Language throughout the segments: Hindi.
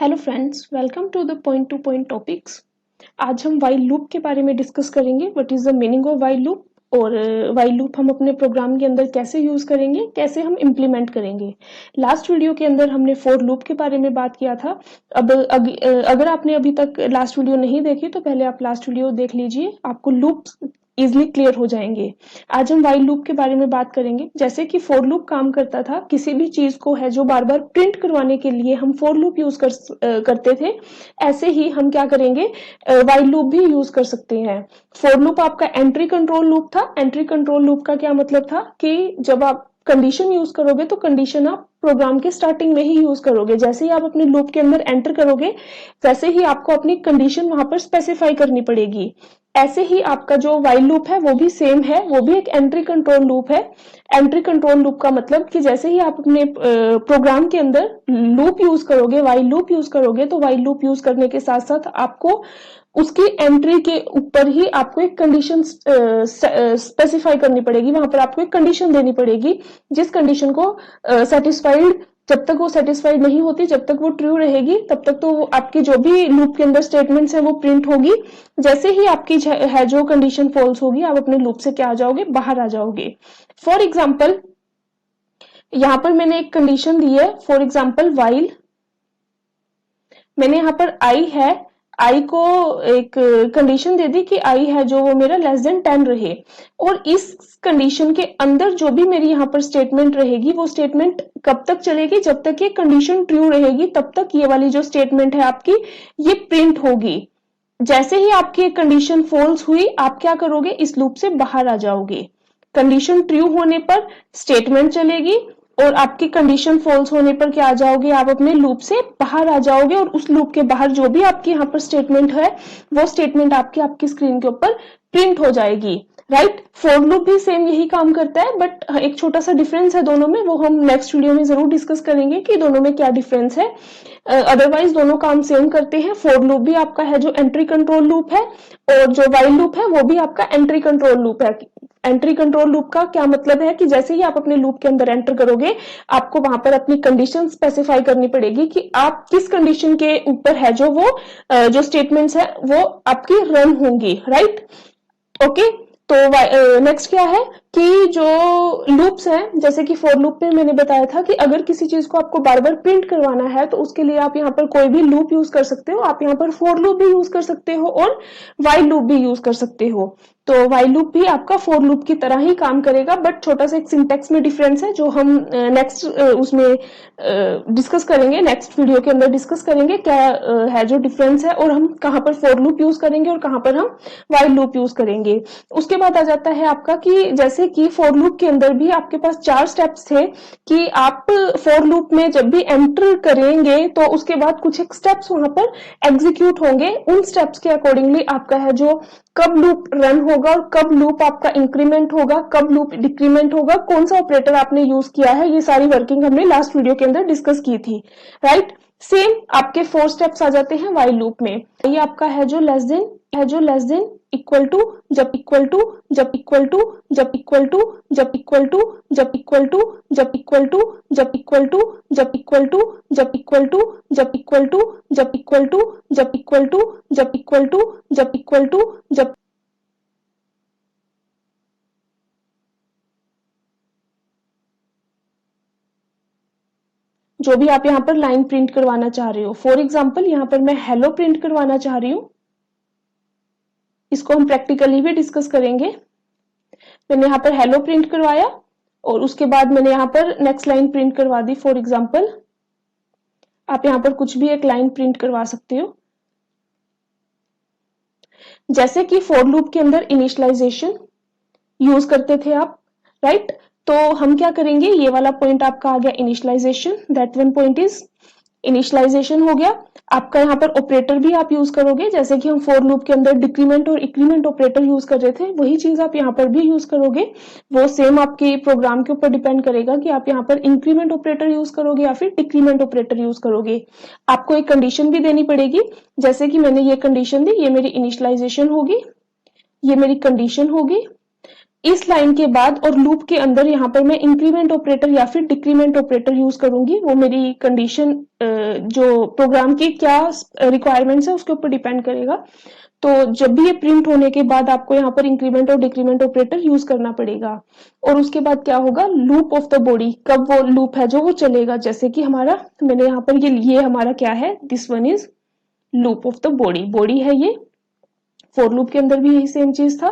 Hello friends, welcome to the point to point topics. आज हम वाइल लूप के बारे में डिस्कस करेंगे। What is the meaning of while loop और वाइल लूप हम अपने प्रोग्राम के अंदर कैसे यूज करेंगे, कैसे हम इम्प्लीमेंट करेंगे। लास्ट वीडियो के अंदर हमने फॉर लूप के बारे में बात किया था। अगर आपने अभी तक लास्ट वीडियो नहीं देखी तो पहले आप लास्ट वीडियो देख लीजिए, आपको लूप्स इजिली क्लियर हो जाएंगे। आज हम वाइल लूप के बारे में बात करेंगे। जैसे कि फॉर लूप काम करता था, किसी भी चीज को है जो बार बार प्रिंट करवाने के लिए हम फॉर लूप यूज करते थे, ऐसे ही हम क्या करेंगे, वाइल लूप भी यूज कर सकते हैं। फॉर लूप आपका एंट्री कंट्रोल लूप था। एंट्री कंट्रोल लूप का क्या मतलब था कि जब आप कंडीशन यूज करोगे तो कंडीशन आप प्रोग्राम के स्टार्टिंग में ही यूज करोगे। जैसे ही आप अपने लूप के अंदर एंटर करोगे वैसे ही आपको अपनी कंडीशन वहां पर स्पेसिफाई करनी पड़ेगी। ऐसे ही आपका जो वाइल लूप है वो भी सेम है, वो भी एक एंट्री कंट्रोल लूप है। एंट्री कंट्रोल लूप का मतलब कि जैसे ही आप अपने प्रोग्राम के अंदर लूप यूज करोगे, वाइल लूप यूज करोगे, तो वाइल लूप यूज करने के साथ साथ आपको उसकी एंट्री के ऊपर ही आपको एक कंडीशन स्पेसिफाई करनी पड़ेगी। वहां पर आपको एक कंडीशन देनी पड़ेगी, जिस कंडीशन को सेटिस्फाइड, जब तक वो सेटिस्फाइड नहीं होती, जब तक वो ट्रू रहेगी, तब तक तो आपकी जो भी लूप के अंदर स्टेटमेंट्स है वो प्रिंट होगी। जैसे ही आपकी है जो कंडीशन फॉल्स होगी, आप अपने लूप से क्या आ जाओगे, बाहर आ जाओगे। फॉर एग्जाम्पल यहां पर मैंने एक कंडीशन दी है, फॉर एग्जाम्पल वाइल, मैंने यहाँ पर आई है, आई को एक कंडीशन दे दी कि आई है जो वो मेरा लेस देन 10 रहे, और इस कंडीशन के अंदर जो भी मेरी यहाँ पर स्टेटमेंट रहेगी वो स्टेटमेंट कब तक चलेगी, जब तक ये कंडीशन ट्रू रहेगी तब तक ये वाली जो स्टेटमेंट है आपकी ये प्रिंट होगी। जैसे ही आपकी कंडीशन फॉल्स हुई, आप क्या करोगे, इस लूप से बाहर आ जाओगे। कंडीशन ट्रू होने पर स्टेटमेंट चलेगी और आपकी कंडीशन फॉल्स होने पर क्या आ जाओगे, आप अपने लूप से बाहर आ जाओगे और उस लूप के बाहर जो भी आपकी यहाँ पर स्टेटमेंट है वो स्टेटमेंट आपकी स्क्रीन के ऊपर प्रिंट हो जाएगी। राइट, फॉर लूप भी सेम यही काम करता है, बट एक छोटा सा डिफरेंस है दोनों में, वो हम नेक्स्ट वीडियो में जरूर डिस्कस करेंगे कि दोनों में क्या डिफरेंस है। अदरवाइज दोनों काम सेम करते हैं। फॉर लूप भी आपका है जो एंट्री कंट्रोल लूप है, और जो वाइल लूप है वो भी आपका एंट्री कंट्रोल लूप है। एंट्री कंट्रोल लूप का क्या मतलब है कि जैसे ही आप अपने लूप के अंदर एंटर करोगे, आपको वहां पर अपनी कंडीशन स्पेसिफाई करनी पड़ेगी कि आप किस कंडीशन के ऊपर है जो वो जो स्टेटमेंट्स है वो आपकी रन होंगी। Right, okay. तो नेक्स्ट क्या है कि जो लूप्स हैं, जैसे कि फॉर लूप में मैंने बताया था कि अगर किसी चीज को आपको बार बार प्रिंट करवाना है तो उसके लिए आप यहाँ पर कोई भी लूप यूज कर सकते हो। आप यहाँ पर फॉर लूप भी यूज कर सकते हो और वाइल लूप भी यूज कर सकते हो। तो वाइल लूप भी आपका फॉर लूप की तरह ही काम करेगा, बट छोटा सा एक सिंटेक्स में डिफरेंस है जो हम नेक्स्ट उसमें डिस्कस करेंगे, नेक्स्ट वीडियो के अंदर डिस्कस करेंगे क्या है जो डिफरेंस है, और हम कहाँ पर फॉर लूप यूज करेंगे और कहाँ पर हम वाइल लूप यूज करेंगे। उसके बाद आ जाता है आपका कि जैसे कि फॉर लूप के अंदर भी आपके पास 4 स्टेप्स थे कि आप फॉर लूप में जब भी एंटर करेंगे तो उसके बाद कुछ एक स्टेप्स वहां पर एग्जीक्यूट होंगे। उन स्टेप्स के अकॉर्डिंगली आपका है जो कब लूप रन होगा और कब लूप आपका इंक्रीमेंट होगा, कब लूप डिक्रीमेंट होगा, कौन सा ऑपरेटर आपने यूज किया है, ये सारी वर्किंग हमने लास्ट वीडियो के अंदर डिस्कस की थी। राइट, सेम आपके 4 स्टेप्स आ जाते हैं वाइल लूप में। ये आपका है जो लेस देन इक्वल टू, जब इक्वल टू, जब इक्वल टू, जब इक्वल टू, जब इक्वल टू, जब इक्वल टू, जब इक्वल टू, जब इक्वल टू, जब इक्वल टू, जब इक्वल टू, जब इक्वल टू, जब इक्वल टू, जब इक्वल टू, जब इक्वल टू, जब इक्वल टू, जब जो भी आप यहाँ पर लाइन प्रिंट करवाना चाह रहे हो। फॉर एग्जाम्पल यहाँ पर मैं हेलो प्रिंट करवाना चाह रही हूँ, इसको हम प्रैक्टिकली भी डिस्कस करेंगे। मैंने यहाँ पर हेलो प्रिंट करवाया और उसके बाद मैंने यहाँ पर नेक्स्ट लाइन प्रिंट करवा दी। फॉर एग्जाम्पल आप यहाँ पर कुछ भी एक लाइन प्रिंट करवा सकते हो। जैसे कि फॉर लूप के अंदर इनिशियलाइजेशन यूज करते थे आप, राइट। तो हम क्या करेंगे, ये वाला पॉइंट आपका आ गया initialization, that one point is initialization हो गया आपका। यहाँ पर ऑपरेटर भी आप यूज करोगे, जैसे कि हम फॉर लूप के अंदर डिक्रीमेंट और इंक्रीमेंट ऑपरेटर यूज कर रहे थे, वही चीज आप यहाँ पर भी यूज करोगे। वो सेम आपके प्रोग्राम के ऊपर डिपेंड करेगा कि आप यहाँ पर इंक्रीमेंट ऑपरेटर यूज करोगे या फिर डिक्रीमेंट ऑपरेटर यूज करोगे। आपको एक कंडीशन भी देनी पड़ेगी, जैसे कि मैंने ये कंडीशन दी, ये मेरी इनिशियलाइजेशन होगी, ये मेरी कंडीशन होगी। इस लाइन के बाद और लूप के अंदर यहाँ पर मैं इंक्रीमेंट ऑपरेटर या फिर डिक्रीमेंट ऑपरेटर यूज करूंगी। वो मेरी कंडीशन जो प्रोग्राम की क्या रिक्वायरमेंट्स है उसके ऊपर डिपेंड करेगा। तो जब भी ये प्रिंट होने के बाद आपको यहाँ पर इंक्रीमेंट और डिक्रीमेंट ऑपरेटर यूज करना पड़ेगा। और उसके बाद क्या होगा, लूप ऑफ द बॉडी, कब वो लूप है जो वो चलेगा, जैसे कि हमारा मैंने यहाँ पर ये हमारा क्या है, this one is loop of the body, body है ये। फॉर लूप के अंदर भी यही सेम चीज था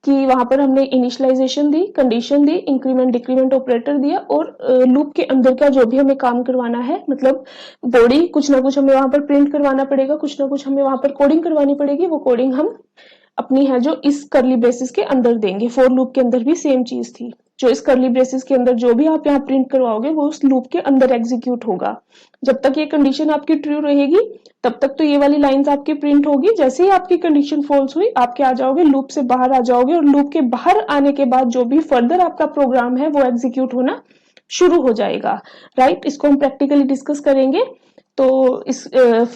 कि वहां पर हमने इनिशियलाइजेशन दी, कंडीशन दी, इंक्रीमेंट डिक्रीमेंट ऑपरेटर दिया और लूप के अंदर का जो भी हमें काम करवाना है, मतलब बॉडी कुछ ना कुछ हमें वहां पर प्रिंट करवाना पड़ेगा, कुछ ना कुछ हमें वहां पर कोडिंग करवानी पड़ेगी। वो कोडिंग हम अपनी है जो इस करली ब्रेसेस के अंदर देंगे। फॉर लूप के अंदर भी सेम चीज थी, जो इस करली ब्रेसेस के अंदर जो भी आप यहाँ प्रिंट करवाओगे वो उस लूप के अंदर एग्जीक्यूट होगा। जब तक ये कंडीशन आपकी ट्रू रहेगी तब तक तो ये वाली लाइंस आपकी प्रिंट होगी। जैसे ही आपकी कंडीशन फॉल्स हुई आप क्या आ जाओगे, लूप से बाहर आ जाओगे और लूप के बाहर आने के बाद जो भी फर्दर आपका प्रोग्राम है वो एग्जीक्यूट होना शुरू हो जाएगा। राइट, इसको हम प्रैक्टिकली डिस्कस करेंगे। तो इस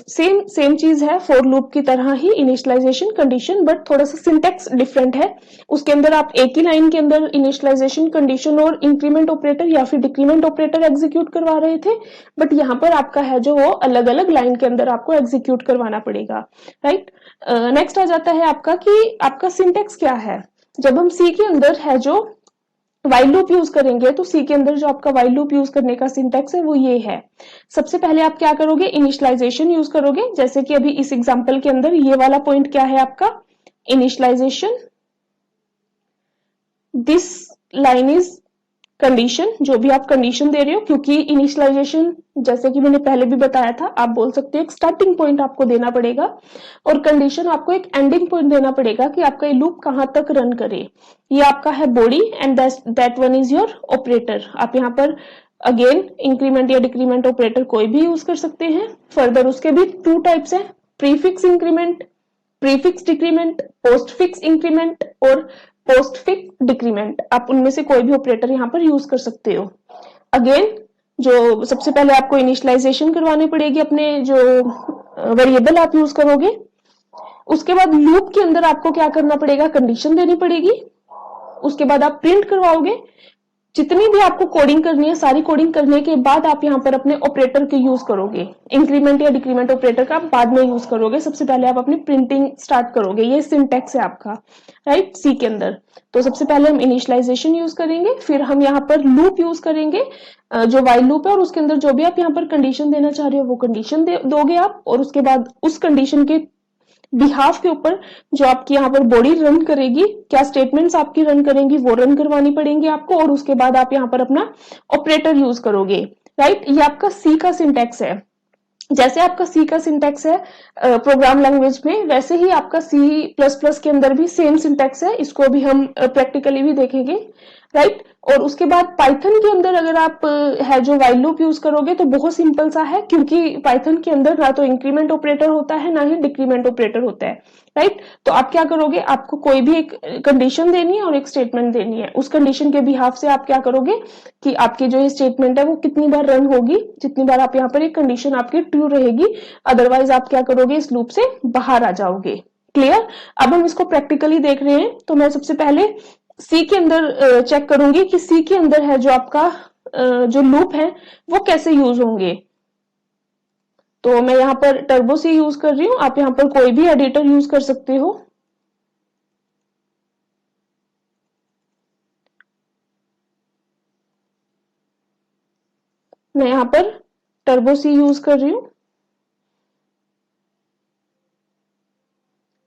सेम चीज है फॉर लूप की तरह ही, इनिशियलाइजेशन कंडीशन, बट थोड़ा सा सिंटेक्स डिफरेंट है। उसके अंदर आप एक ही लाइन के अंदर इनिशियलाइजेशन कंडीशन और इंक्रीमेंट ऑपरेटर या फिर डिक्रीमेंट ऑपरेटर एग्जीक्यूट करवा रहे थे, बट यहाँ पर आपका है जो वो अलग अलग लाइन के अंदर आपको एग्जीक्यूट करवाना पड़ेगा। राइट, नेक्स्ट आ जाता है आपका कि आपका सिंटेक्स क्या है। जब हम सी के अंदर है जो वाइल लूप यूज करेंगे तो सी के अंदर जो आपका वाइल लूप यूज करने का सिंटेक्स है वो ये है। सबसे पहले आप क्या करोगे, इनिशियलाइजेशन यूज करोगे। जैसे कि अभी इस एग्जांपल के अंदर ये वाला पॉइंट क्या है आपका, initialization, this line is condition, जो भी आप कंडीशन दे रहे हो, क्योंकि इनिशियलाइजेशन जैसे कि मैंने पहले भी बताया था, आप बोल सकते हो एक स्टार्टिंग पॉइंट आपको देना पड़ेगा और कंडीशन आपको एक एंडिंग पॉइंट देना पड़ेगा कि आपका ये लूप कहां तक रन करे। ये आपका है body and that one is your operator. आप यहाँ पर अगेन इंक्रीमेंट या डिक्रीमेंट ऑपरेटर कोई भी यूज कर सकते हैं। फर्दर उसके भी टू टाइप्स है, prefix increment, prefix decrement, post fix increment और पोस्ट फिक्स डिक्रीमेंट। आप उनमें से कोई भी ऑपरेटर यहाँ पर यूज कर सकते हो। अगेन जो सबसे पहले आपको इनिशियलाइजेशन करवानी पड़ेगी अपने जो वेरिएबल आप यूज करोगे। उसके बाद लूप के अंदर आपको क्या करना पड़ेगा, कंडीशन देनी पड़ेगी। उसके बाद आप प्रिंट करवाओगे। जितनी भी आपको कोडिंग करनी है सारी कोडिंग करने के बाद आप यहाँ पर अपने ऑपरेटर के यूज करोगे। इंक्रीमेंट या डिक्रीमेंट ऑपरेटर का आप बाद में यूज करोगे, सबसे पहले आप अपनी प्रिंटिंग स्टार्ट करोगे। ये सिंटेक्स है आपका, राइट, सी के अंदर। तो सबसे पहले हम इनिशियलाइजेशन यूज करेंगे, फिर हम यहाँ पर लूप यूज करेंगे जो वाइल लूप है, और उसके अंदर जो भी आप यहाँ पर कंडीशन देना चाह रहे हो वो कंडीशन दोगे आप। और उसके बाद उस कंडीशन के बिहाफ के ऊपर जो आपकी यहाँ पर बॉडी रन करेगी, क्या स्टेटमेंट्स आपकी रन करेंगी वो रन करवानी पड़ेंगी आपको। और उसके बाद आप यहाँ पर अपना ऑपरेटर यूज करोगे। राइट, ये आपका सी का सिंटेक्स है। जैसे आपका सी का सिंटेक्स है प्रोग्राम लैंग्वेज में, वैसे ही आपका सी प्लस प्लस के अंदर भी सेम सिंटेक्स है। इसको भी हम प्रैक्टिकली भी देखेंगे। राइट, और उसके बाद पाइथन के अंदर अगर आप है जो वाइल लूप यूज करोगे तो बहुत सिंपल सा है, क्योंकि पाइथन के अंदर ना तो इंक्रीमेंट ऑपरेटर होता है ना ही डिक्रीमेंट ऑपरेटर होता है। राइट, तो आप क्या करोगे, आपको कोई भी एक कंडीशन देनी है और एक स्टेटमेंट देनी है। उस कंडीशन के बिहाफ से आप क्या करोगे कि आपकी जो ये स्टेटमेंट है वो कितनी बार रन होगी, जितनी बार आप यहाँ पर एक कंडीशन आपकी ट्रू रहेगी, अदरवाइज आप क्या करोगे, इस लूप से बाहर आ जाओगे। क्लियर। अब हम इसको प्रैक्टिकली देख रहे हैं। तो मैं सबसे पहले सी के अंदर चेक करूंगी कि सी के अंदर है जो आपका जो लूप है वो कैसे यूज होंगे। तो मैं यहाँ पर टर्बो सी यूज कर रही हूँ, आप यहाँ पर कोई भी एडिटर यूज कर सकते हो। मैं यहाँ पर टर्बो सी यूज कर रही हूँ।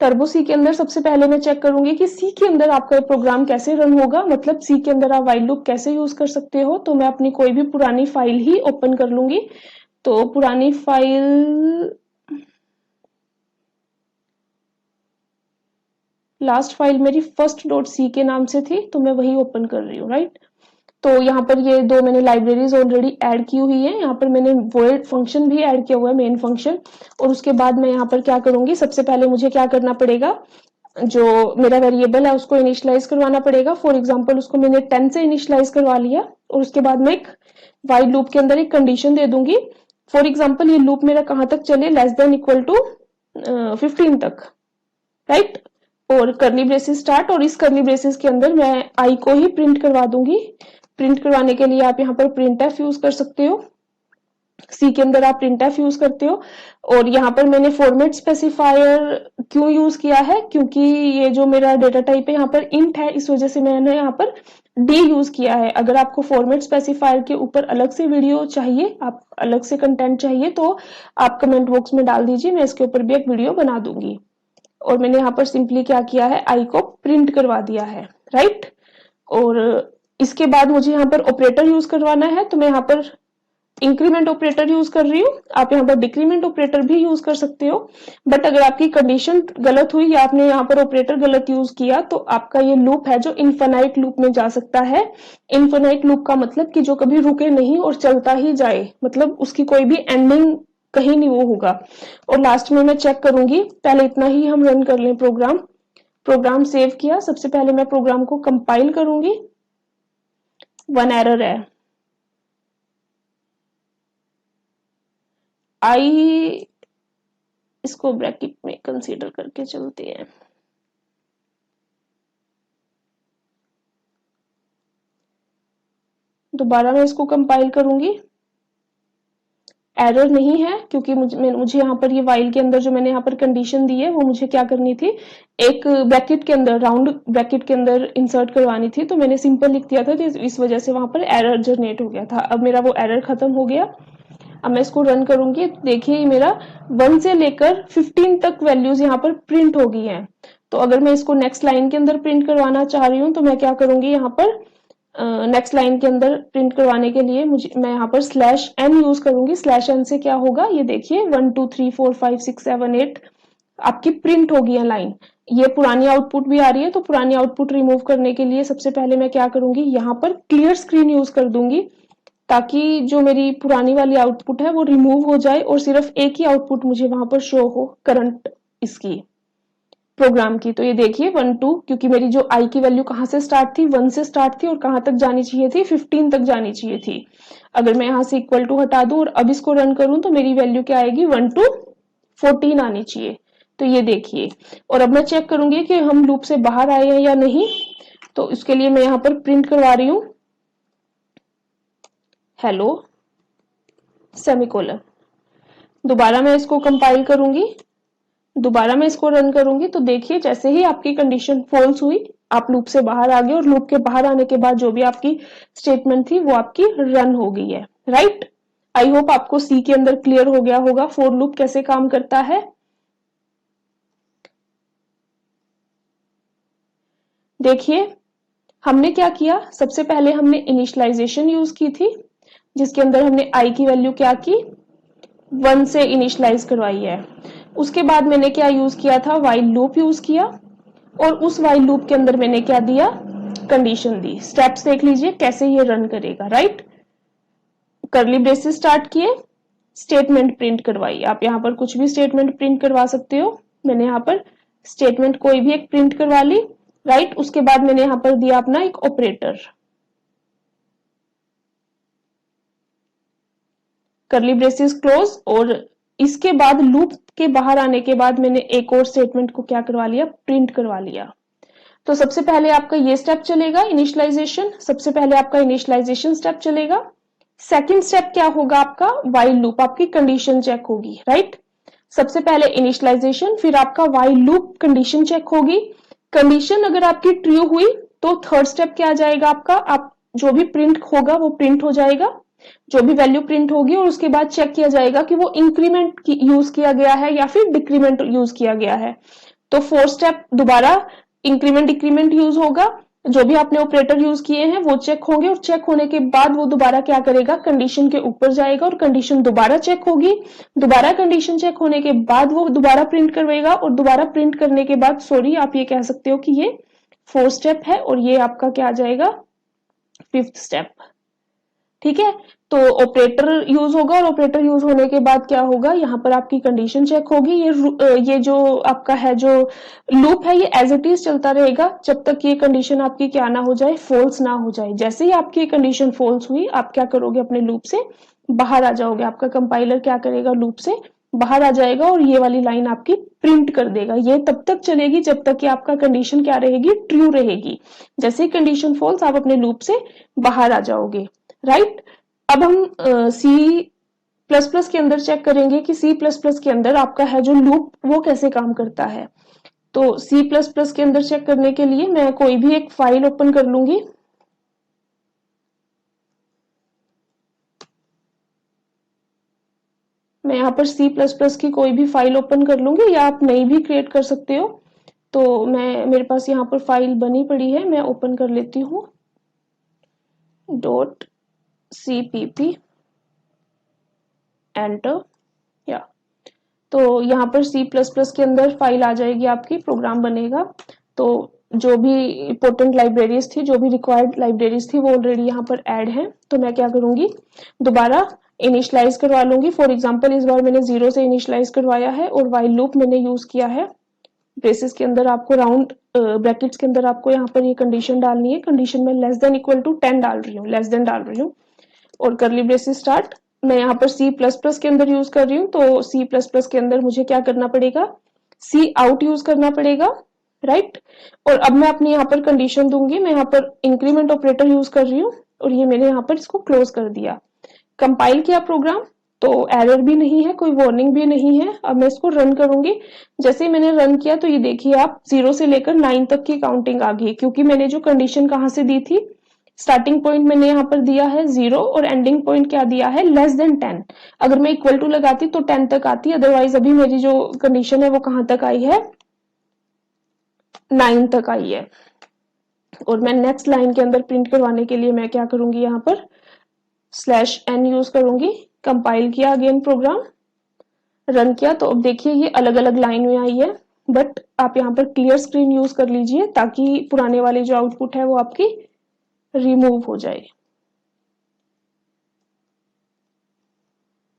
टर्बो सी के अंदर सबसे पहले मैं चेक करूंगी कि सी के अंदर आपका प्रोग्राम कैसे रन होगा, मतलब सी के अंदर आप वाइल लूप कैसे यूज कर सकते हो। तो मैं अपनी कोई भी पुरानी फाइल ही ओपन कर लूंगी। तो पुरानी फाइल, लास्ट फाइल मेरी फर्स्ट डॉट सी के नाम से थी, तो मैं वही ओपन कर रही हूँ। राइट, तो यहाँ पर ये दो मैंने लाइब्रेरीज ऑलरेडी ऐड की हुई है। यहाँ पर मैंने वॉइड फंक्शन भी ऐड किया हुआ है, मेन फंक्शन। और उसके बाद मैं यहाँ पर क्या करूंगी, सबसे पहले मुझे क्या करना पड़ेगा, जो मेरा वेरिएबल है उसको इनिशियलाइज करवाना पड़ेगा। फॉर एग्जांपल उसको मैंने 10 से इनिशियलाइज करवा लिया और उसके बाद मैं एक वाइल लूप के अंदर एक कंडीशन दे दूंगी। फॉर एग्जांपल ये लूप मेरा कहां तक चले, लेस देन इक्वल टू 15 तक। राइट, और करली ब्रेसेस स्टार्ट, और इस करली ब्रेसेस के अंदर मैं आई को ही प्रिंट करवा दूंगी। प्रिंट करवाने के लिए आप यहाँ पर प्रिंटफ यूज कर सकते हो, सी के अंदर आप प्रिंटफ यूज करते हो। और यहाँ पर मैंने फॉर्मेट स्पेसिफायर क्यों यूज किया है, क्योंकि ये जो मेरा डेटा टाइप है यहाँ पर इंट है, इस वजह से मैंने यहाँ पर डी यूज किया है। अगर आपको फॉर्मेट स्पेसिफायर के ऊपर अलग से वीडियो चाहिए, आप अलग से कंटेंट चाहिए, तो आप कमेंट बॉक्स में डाल दीजिए, मैं इसके ऊपर भी एक वीडियो बना दूंगी। और मैंने यहाँ पर सिंपली क्या किया है, आई को प्रिंट करवा दिया है, राइट। और इसके बाद मुझे यहाँ पर ऑपरेटर यूज करवाना है, तो मैं यहाँ पर इंक्रीमेंट ऑपरेटर यूज कर रही हूँ। आप यहाँ पर डिक्रीमेंट ऑपरेटर भी यूज कर सकते हो, बट अगर आपकी कंडीशन गलत हुई या आपने यहाँ पर ऑपरेटर गलत यूज किया, तो आपका ये लूप है जो इन्फिनाइट लूप में जा सकता है। इन्फिनाइट लूप का मतलब कि जो कभी रुके नहीं और चलता ही जाए, मतलब उसकी कोई भी एंडिंग कहीं नहीं वो होगा। और लास्ट में मैं चेक करूंगी, पहले इतना ही हम रन कर लें प्रोग्राम। प्रोग्राम सेव किया, सबसे पहले मैं प्रोग्राम को कंपाइल करूंगी। 1 एरर है, आई इसको ब्रैकेट में कंसीडर करके चलते हैं। दोबारा मैं इसको कंपाइल करूंगी, एरर नहीं है, क्योंकि मुझे यहाँ पर ये वाइल के अंदर जो मैंने यहाँ पर कंडीशन दी है वो मुझे क्या करनी थी, एक ब्रैकेट के अंदर, राउंड ब्रैकेट के अंदर इंसर्ट करवानी थी, तो मैंने सिंपल लिख दिया था, तो इस वजह से वहां पर एरर जनरेट हो गया था। अब मेरा वो एरर खत्म हो गया। अब मैं इसको रन करूंगी, देखिए मेरा 1 से लेकर 15 तक वैल्यूज यहाँ पर प्रिंट हो गई हैं। तो अगर मैं इसको नेक्स्ट लाइन के अंदर प्रिंट करवाना चाह रही हूँ, तो मैं क्या करूंगी, यहाँ पर नेक्स्ट लाइन के अंदर प्रिंट करवाने के लिए मैं यहाँ पर /n यूज करूंगी। /n से क्या होगा, ये देखिए 1 2 3 4 5 6 7 8 आपकी प्रिंट होगी है लाइन। ये पुरानी आउटपुट भी आ रही है, तो पुरानी आउटपुट रिमूव करने के लिए सबसे पहले मैं क्या करूंगी, यहाँ पर क्लियर स्क्रीन यूज कर दूंगी, ताकि जो मेरी पुरानी वाली आउटपुट है वो रिमूव हो जाए और सिर्फ एक ही आउटपुट मुझे वहां पर शो हो, करंट इसकी प्रोग्राम की। तो ये देखिए 1 2, क्योंकि मेरी जो आई की वैल्यू कहाँ से स्टार्ट थी, 1 से स्टार्ट थी, और कहाँ तक जानी चाहिए थी, 15 तक जानी चाहिए थी। अगर मैं यहाँ से इक्वल टू हटा दूं और अब इसको रन करूं, तो मेरी वैल्यू क्या आएगी, 1 to 14 आनी चाहिए। तो ये देखिए, और अब मैं चेक करूंगी कि हम लूप से बाहर आए हैं या नहीं। तो इसके लिए मैं यहाँ पर प्रिंट करवा रही हूँ हेलो सेमीकोलन। दोबारा मैं इसको कंपाइल करूंगी, दोबारा मैं इसको रन करूंगी, तो देखिए जैसे ही आपकी कंडीशन फॉल्स हुई, आप लूप से बाहर आ गए, और लूप के बाहर आने के बाद जो भी आपकी स्टेटमेंट थी वो आपकी रन हो गई है, राइट। आई होप आपको सी के अंदर क्लियर हो गया होगा फॉर लूप कैसे काम करता है। देखिए हमने क्या किया, सबसे पहले हमने इनिशियलाइजेशन यूज की थी, जिसके अंदर हमने आई की वैल्यू क्या की, 1 से इनिशियलाइज करवाई है। उसके बाद मैंने क्या यूज किया था, वाइल लूप यूज किया, और उस वाइल लूप के अंदर मैंने क्या दिया, कंडीशन दी। स्टेप्स देख लीजिए कैसे ये रन करेगा, राइट। करली ब्रेसेस स्टार्ट किए, स्टेटमेंट प्रिंट करवाई। आप यहाँ पर कुछ भी स्टेटमेंट प्रिंट करवा सकते हो, मैंने यहाँ पर स्टेटमेंट कोई भी एक प्रिंट करवा ली, राइट। उसके बाद मैंने यहाँ पर दिया अपना एक ऑपरेटर, करली ब्रेसेस क्लोज, और इसके बाद लूप के बाहर आने के बाद मैंने एक और स्टेटमेंट को क्या करवा लिया, प्रिंट करवा लिया। तो सबसे पहले आपका ये स्टेप चलेगा इनिशियलाइजेशन, सबसे पहले आपका इनिशियलाइजेशन स्टेप चलेगा। सेकंड स्टेप क्या होगा आपका, वाइल लूप, आपकी कंडीशन चेक होगी, राइट। सबसे पहले इनिशियलाइजेशन, फिर आपका वाइल लूप कंडीशन चेक होगी। कंडीशन अगर आपकी ट्रू हुई, तो थर्ड स्टेप क्या आ जाएगा आपका, आप जो भी प्रिंट होगा वो प्रिंट हो जाएगा, जो भी वैल्यू प्रिंट होगी, और उसके बाद चेक किया जाएगा कि वो इंक्रीमेंट यूज किया गया है या फिर डिक्रीमेंट यूज किया गया है। तो फोर्थ स्टेप दोबारा इंक्रीमेंट डिक्रीमेंट यूज होगा, जो भी आपने ऑपरेटर यूज किए हैं वो चेक होंगे, और चेक होने के बाद वो दोबारा क्या करेगा, कंडीशन के ऊपर जाएगा और कंडीशन दोबारा चेक होगी। दोबारा कंडीशन चेक होने के बाद वो दोबारा प्रिंट करवाएगा, और दोबारा प्रिंट करने के बाद, सॉरी आप ये कह सकते हो कि ये फोर्थ स्टेप है, और ये आपका क्या आ जाएगा, फिफ्थ स्टेप, ठीक है। तो ऑपरेटर यूज होगा, और ऑपरेटर यूज होने के बाद क्या होगा, यहाँ पर आपकी कंडीशन चेक होगी। ये जो आपका है जो लूप है, ये एज इट इज चलता रहेगा जब तक ये कंडीशन आपकी क्या ना हो जाए, फॉल्स ना हो जाए। जैसे ही आपकी कंडीशन फॉल्स हुई, आप क्या करोगे, अपने लूप से बाहर आ जाओगे, आपका कंपाइलर क्या करेगा, लूप से बाहर आ जाएगा और ये वाली लाइन आपकी प्रिंट कर देगा। ये तब तक चलेगी जब तक कि आपका कंडीशन क्या रहेगी, ट्रू रहेगी। जैसे ही कंडीशन फॉल्स, आप अपने लूप से बाहर आ जाओगे, राइट। अब हम सी प्लस प्लस के अंदर चेक करेंगे कि सी प्लस प्लस के अंदर आपका है जो लूप वो कैसे काम करता है। तो सी प्लस प्लस के अंदर चेक करने के लिए मैं कोई भी एक फाइल ओपन कर लूंगी। मैं यहाँ पर सी प्लस प्लस की कोई भी फाइल ओपन कर लूंगी, या आप नई भी क्रिएट कर सकते हो। तो मेरे पास यहाँ पर फाइल बनी पड़ी है, मैं ओपन कर लेती हूँ .cpp, एंटर। या तो यहाँ पर सी प्लस प्लस के अंदर फाइल आ जाएगी आपकी, प्रोग्राम बनेगा। तो जो भी इंपॉर्टेंट लाइब्रेरीज थी, जो भी रिक्वायर्ड लाइब्रेरीज थी, वो ऑलरेडी यहाँ पर ऐड है। तो मैं क्या करूंगी, दोबारा इनिशियलाइज करवा लूंगी। फॉर एग्जांपल इस बार मैंने 0 से इनिशियलाइज करवाया है और व्हाइल लूप मैंने यूज किया है। ब्रेसेस के अंदर आपको राउंड ब्रैकेट्स के अंदर आपको यहाँ पर ये कंडीशन डालनी है। कंडीशन में लेस देन इक्वल टू 10 डाल रही हूँ, लेस देन डाल रही हूँ, और करली ब्रेसेस स्टार्ट। मैं यहाँ पर सी प्लस प्लस के अंदर यूज कर रही हूँ, तो सी प्लस प्लस के अंदर मुझे क्या करना पड़ेगा, सी आउट यूज करना पड़ेगा, राइट। और अब मैं अपनी यहाँ पर कंडीशन दूंगी। मैं यहाँ पर इंक्रीमेंट ऑपरेटर यूज कर रही हूँ, और ये मैंने यहाँ पर इसको क्लोज कर दिया। कंपाइल किया प्रोग्राम, तो एरर भी नहीं है, कोई वार्निंग भी नहीं है। अब मैं इसको रन करूंगी। जैसे ही मैंने रन किया तो ये देखिए आप 0 से लेकर 9 तक की काउंटिंग आ गई, क्योंकि मैंने जो कंडीशन कहाँ से दी थी, स्टार्टिंग पॉइंट मैंने यहाँ पर दिया है 0 और एंडिंग पॉइंट क्या दिया है, लेस देन 10। अगर मैं इक्वल टू लगाती तो 10 तक आती, अदरवाइज अभी मेरी जो कंडीशन है वो कहाँ तक आई है, 9 तक आई है। और मैं नेक्स्ट लाइन के अंदर प्रिंट करवाने के लिए मैं क्या करूंगी, यहाँ पर /n यूज करूंगी। कंपाइल किया अगेन प्रोग्राम, रन किया, तो अब देखिए ये अलग अलग लाइन में आई है। बट आप यहाँ पर क्लियर स्क्रीन यूज कर लीजिए, ताकि पुराने वाली जो आउटपुट है वो आपकी रिमूव हो जाए।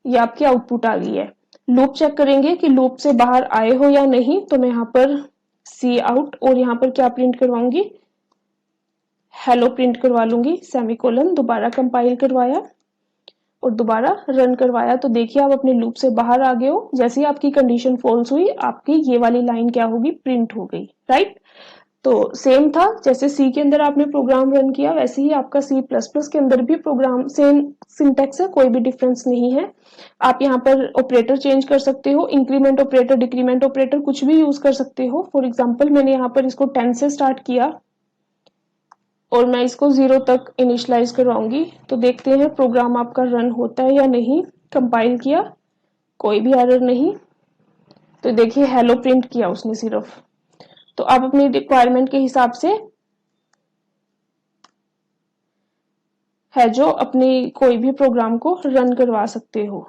ये आपकी आउटपुट आ गई है। लूप चेक करेंगे कि लूप से बाहर आए हो या नहीं, तो मैं यहाँ पर सी आउट और यहाँ पर क्या प्रिंट करवाऊंगी, हेलो प्रिंट करवा लूंगी, सेमीकोलन। दोबारा कंपाइल करवाया और दोबारा रन करवाया, तो देखिए आप अपने लूप से बाहर आ गए हो। जैसे ही आपकी कंडीशन फॉल्स हुई, आपकी ये वाली लाइन क्या होगी, प्रिंट हो गई, राइट। तो सेम था, जैसे सी के अंदर आपने प्रोग्राम रन किया, वैसे ही आपका सी प्लस प्लस के अंदर भी प्रोग्राम सेम सिंटेक्स है, कोई भी डिफरेंस नहीं है। आप यहाँ पर ऑपरेटर चेंज कर सकते हो, इंक्रीमेंट ऑपरेटर, डिक्रीमेंट ऑपरेटर, कुछ भी यूज कर सकते हो। फॉर एग्जाम्पल मैंने यहाँ पर इसको 10 से स्टार्ट किया और मैं इसको 0 तक इनिशियलाइज करवाऊंगी, तो देखते हैं प्रोग्राम आपका रन होता है या नहीं। कंपाइल किया, कोई भी एरर नहीं। तो देखिए हेलो प्रिंट किया उसने सिर्फ। तो आप अपनी रिक्वायरमेंट के हिसाब से है जो अपनी कोई भी प्रोग्राम को रन करवा सकते हो।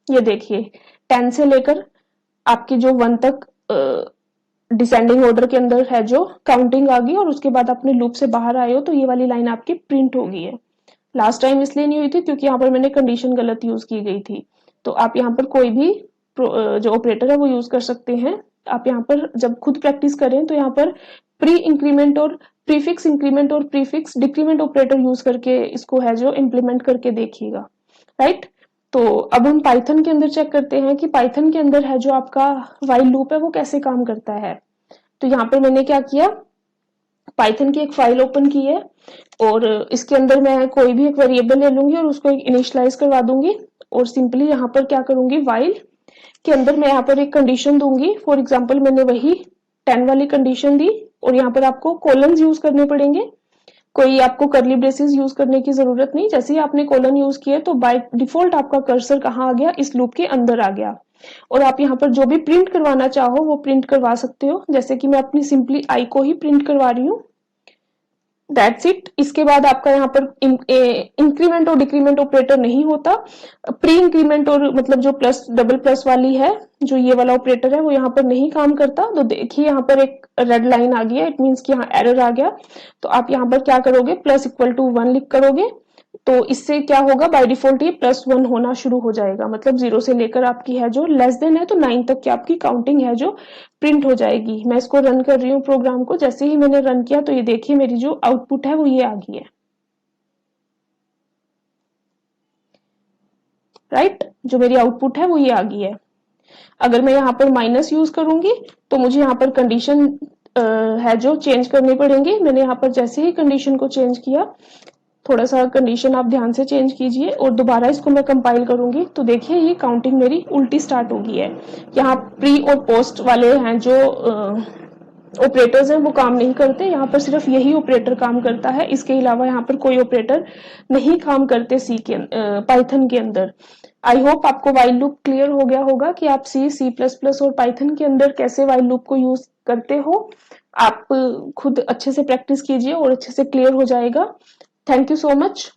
ये देखिए 10 से लेकर आपकी जो 1 तक डिसेंडिंग ऑर्डर के अंदर है जो काउंटिंग आ गई, और उसके बाद अपने लूप से बाहर आए हो तो ये वाली लाइन आपकी प्रिंट हो गई है। लास्ट टाइम इसलिए नहीं हुई थी क्योंकि यहाँ पर मैंने कंडीशन गलत यूज की गई थी। तो आप यहाँ पर कोई भी जो ऑपरेटर है वो यूज कर सकते हैं। आप यहाँ पर जब खुद प्रैक्टिस करें तो यहाँ पर प्री इंक्रीमेंट और प्रीफिक्स इंक्रीमेंट और प्रीफिक्स डिक्रीमेंट ऑपरेटर यूज करके इसको है जो इम्प्लीमेंट करके देखिएगा, राइट। तो अब हम पाइथन के अंदर चेक करते हैं कि पाइथन के अंदर है जो आपका व्हाइल लूप है वो कैसे काम करता है। तो यहाँ पर मैंने क्या किया, पाइथन की एक फाइल ओपन की है और इसके अंदर मैं कोई भी एक वेरिएबल ले लूंगी और उसको एक इनिशियलाइज करवा दूंगी, और सिंपली यहाँ पर क्या करूंगी, व्हाइल के अंदर मैं यहाँ पर एक कंडीशन दूंगी। फॉर एग्जांपल मैंने वही 10 वाली कंडीशन दी, और यहाँ पर आपको कॉलम्स यूज करने पड़ेंगे, कोई आपको करली ब्रेसेस यूज करने की जरूरत नहीं। जैसे ही आपने कॉलन यूज किए तो बाय डिफॉल्ट आपका कर्सर कहाँ आ गया, इस लूप के अंदर आ गया, और आप यहाँ पर जो भी प्रिंट करवाना चाहो वो प्रिंट करवा सकते हो। जैसे कि मैं अपनी सिंपली आई को ही प्रिंट करवा रही हूँ, दैट्स इट। इसके बाद आपका यहाँ पर इंक्रीमेंट और डिक्रीमेंट ऑपरेटर नहीं होता। प्री इंक्रीमेंट और मतलब जो प्लस डबल प्लस वाली है, जो ये वाला ऑपरेटर है, वो यहाँ पर नहीं काम करता। तो देखिए यहाँ पर एक रेड लाइन आ गई है, इट मीन्स कि यहाँ एरर आ गया। तो आप यहाँ पर क्या करोगे, +=1 लिख करोगे, तो इससे क्या होगा, बाय डिफॉल्ट ये +1 होना शुरू हो जाएगा। मतलब 0 से लेकर आपकी है जो लेस देन है तो 9 तक की आपकी काउंटिंग है जो प्रिंट हो जाएगी। मैं इसको रन कर रही हूँ प्रोग्राम को। जैसे ही मैंने रन किया तो ये देखिए मेरी जो आउटपुट है वो ये आ गई है, राइट। जो मेरी आउटपुट है वो ये आ गई है। अगर मैं यहाँ पर माइनस यूज करूंगी तो मुझे यहाँ पर कंडीशन है जो चेंज करने पड़ेंगे। मैंने यहाँ पर जैसे ही कंडीशन को चेंज किया, थोड़ा सा कंडीशन आप ध्यान से चेंज कीजिए और दोबारा इसको मैं कंपाइल करूंगी तो देखिए ये काउंटिंग मेरी उल्टी स्टार्ट हो गई है। यहाँ प्री और पोस्ट वाले हैं जो ऑपरेटर्स हैं वो काम नहीं करते, यहाँ पर सिर्फ यही ऑपरेटर काम करता है, इसके अलावा यहाँ पर कोई ऑपरेटर नहीं काम करते सी के पाइथन के अंदर। आई होप आपको व्हाइल लूप क्लियर हो गया होगा कि आप सी प्लस प्लस और पाइथन के अंदर कैसे व्हाइल लूप को यूज करते हो। आप खुद अच्छे से प्रैक्टिस कीजिए और अच्छे से क्लियर हो जाएगा। Thank you so much.